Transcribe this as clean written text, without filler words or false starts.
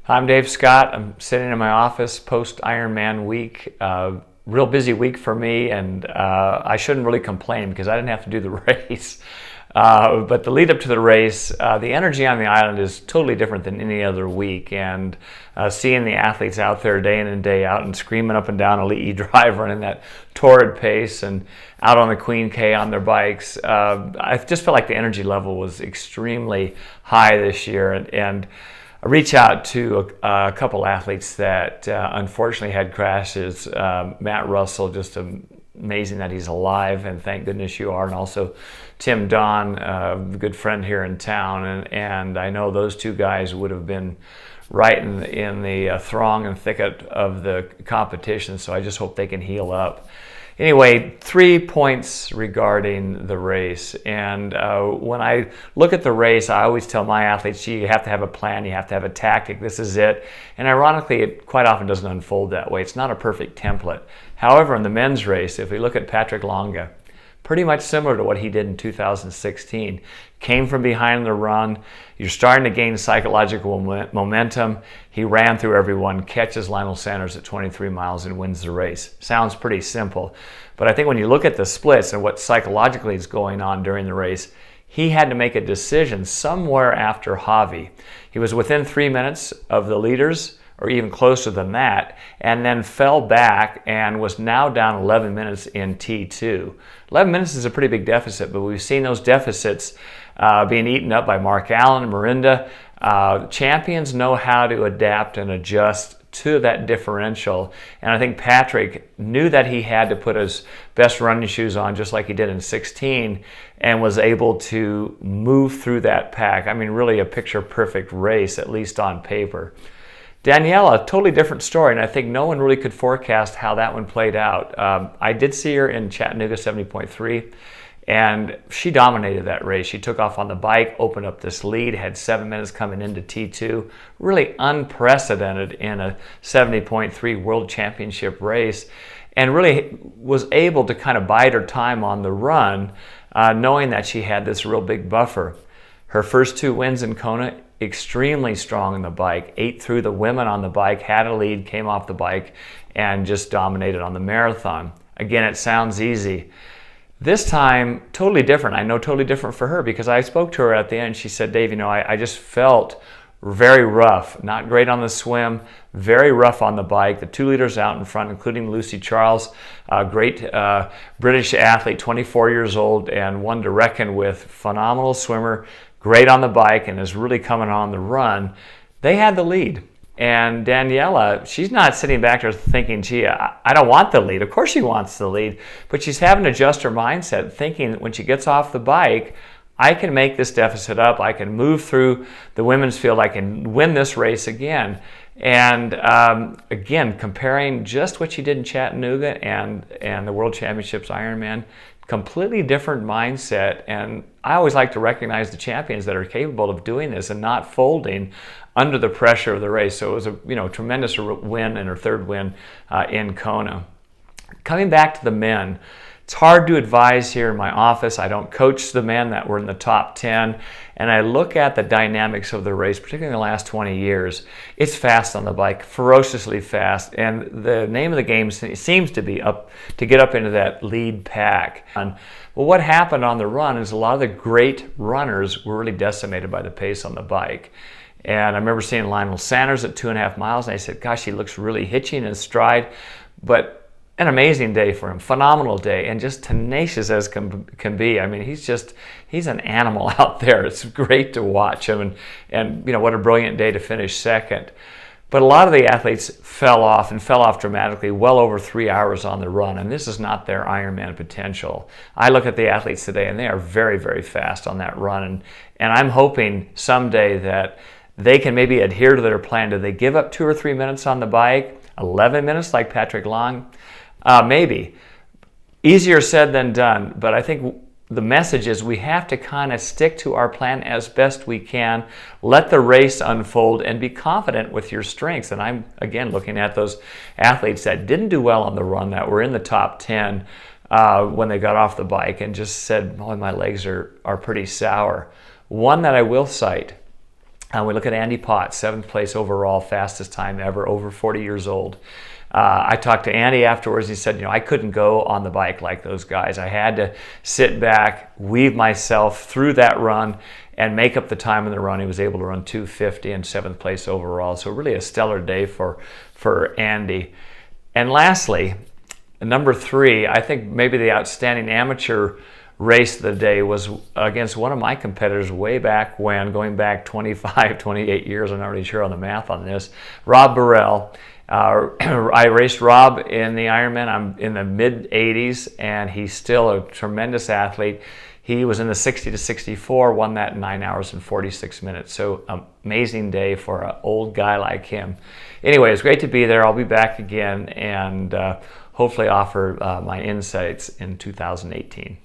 I'm Dave Scott. I'm sitting in my office post Ironman week. Real busy week for me, and I shouldn't really complain because I didn't have to do the race. But the lead up to the race, the energy on the island is totally different than any other week. And seeing the athletes out there day in and day out and screaming up and down Elite E Drive, running that torrid pace, and out on the Queen K on their bikes, I just felt like the energy level was extremely high this year. And I reached out to a couple athletes that unfortunately had crashes. Matt Russell, just amazing that he's alive, and thank goodness you are. And also Tim Don, a good friend here in town. And I know those two guys would have been right in the throng and thicket of the competition, so I just hope they can heal up. Anyway, 3 points regarding the race. And when I look at the race, I always tell my athletes, gee, you have to have a plan, you have to have a tactic, this is it. And ironically, it quite often doesn't unfold that way. It's not a perfect template. However, in the men's race, if we look at Patrick Lange, pretty much similar to what he did in 2016. Came from behind the run. You're starting to gain psychological momentum. He ran through everyone, catches Lionel Sanders at 23 miles and wins the race. Sounds pretty simple. But I think when you look at the splits and what psychologically is going on during the race, he had to make a decision somewhere after Javi. He was within 3 minutes of the leaders, or even closer than that, and then fell back and was now down 11 minutes in T2. 11 minutes is a pretty big deficit, but we've seen those deficits being eaten up by Mark Allen and Mirinda. Champions know how to adapt and adjust to that differential, and I think Patrick knew that he had to put his best running shoes on just like he did in 16, and was able to move through that pack. I mean, really a picture-perfect race, at least on paper. Daniela, totally different story, and I think no one really could forecast how that one played out. I did see her in Chattanooga 70.3, and she dominated that race. She took off on the bike, opened up this lead, had 7 minutes coming into T2. Really unprecedented in a 70.3 World Championship race, and really was able to kind of bide her time on the run, knowing that she had this real big buffer. Her first 2 wins in Kona, extremely strong on the bike, ate through the women on the bike, had a lead, came off the bike, and just dominated on the marathon. Again, it sounds easy. This time, totally different. I know totally different for her, because I spoke to her at the end. She said, Dave, I just felt very rough, not great on the swim, very rough on the bike. The 2 leaders out in front, including Lucy Charles, a great British athlete, 24 years old, and one to reckon with, phenomenal swimmer, great on the bike, and is really coming on the run. They had the lead. And Daniela, she's not sitting back there thinking, gee, I don't want the lead. Of course she wants the lead, but she's having to adjust her mindset, thinking that when she gets off the bike, I can make this deficit up, I can move through the women's field, I can win this race again. And again, comparing just what she did in Chattanooga and the World Championships Ironman, completely different mindset. And I always like to recognize the champions that are capable of doing this and not folding under the pressure of the race. So it was a tremendous win, and her 3rd win in Kona. Coming back to the men, it's hard to advise here in my office. I don't coach the men that were in the top 10, and I look at the dynamics of the race, particularly in the last 20 years. It's fast on the bike, ferociously fast, and the name of the game seems to be to get up into that lead pack. Well, what happened on the run is a lot of the great runners were really decimated by the pace on the bike. And I remember seeing Lionel Sanders at 2.5 miles, and I said, gosh, he looks really hitching in stride, but an amazing day for him, phenomenal day, and just tenacious as can be. I mean, he's an animal out there. It's great to watch him, and what a brilliant day to finish 2nd. But a lot of the athletes fell off dramatically, well over 3 hours on the run, and this is not their Ironman potential. I look at the athletes today, and they are very, very fast on that run, and I'm hoping someday that they can maybe adhere to their plan. Do they give up 2 or 3 minutes on the bike, 11 minutes like Patrick Lange? Maybe. Easier said than done, but I think the message is we have to kind of stick to our plan as best we can, let the race unfold, and be confident with your strengths. And I'm, again, looking at those athletes that didn't do well on the run, that were in the top 10 when they got off the bike, and just said, oh, my legs are pretty sour. One that I will cite We look at Andy Potts, 7th place overall, fastest time ever, over 40 years old. I talked to Andy afterwards. He said, I couldn't go on the bike like those guys. I had to sit back, weave myself through that run, and make up the time in the run. He was able to run 2:50 and 7th place overall. So really a stellar day for Andy. And lastly, number 3, I think maybe the outstanding amateur race of the day was against one of my competitors way back when, going back 25, 28 years. I'm not really sure on the math on this. Rob Barel. I raced Rob in the Ironman. I'm in the mid-80s, and he's still a tremendous athlete. He was in the 60 to 64, won that in 9 hours and 46 minutes. So amazing day for an old guy like him. Anyway, it's great to be there. I'll be back again and hopefully offer my insights in 2018.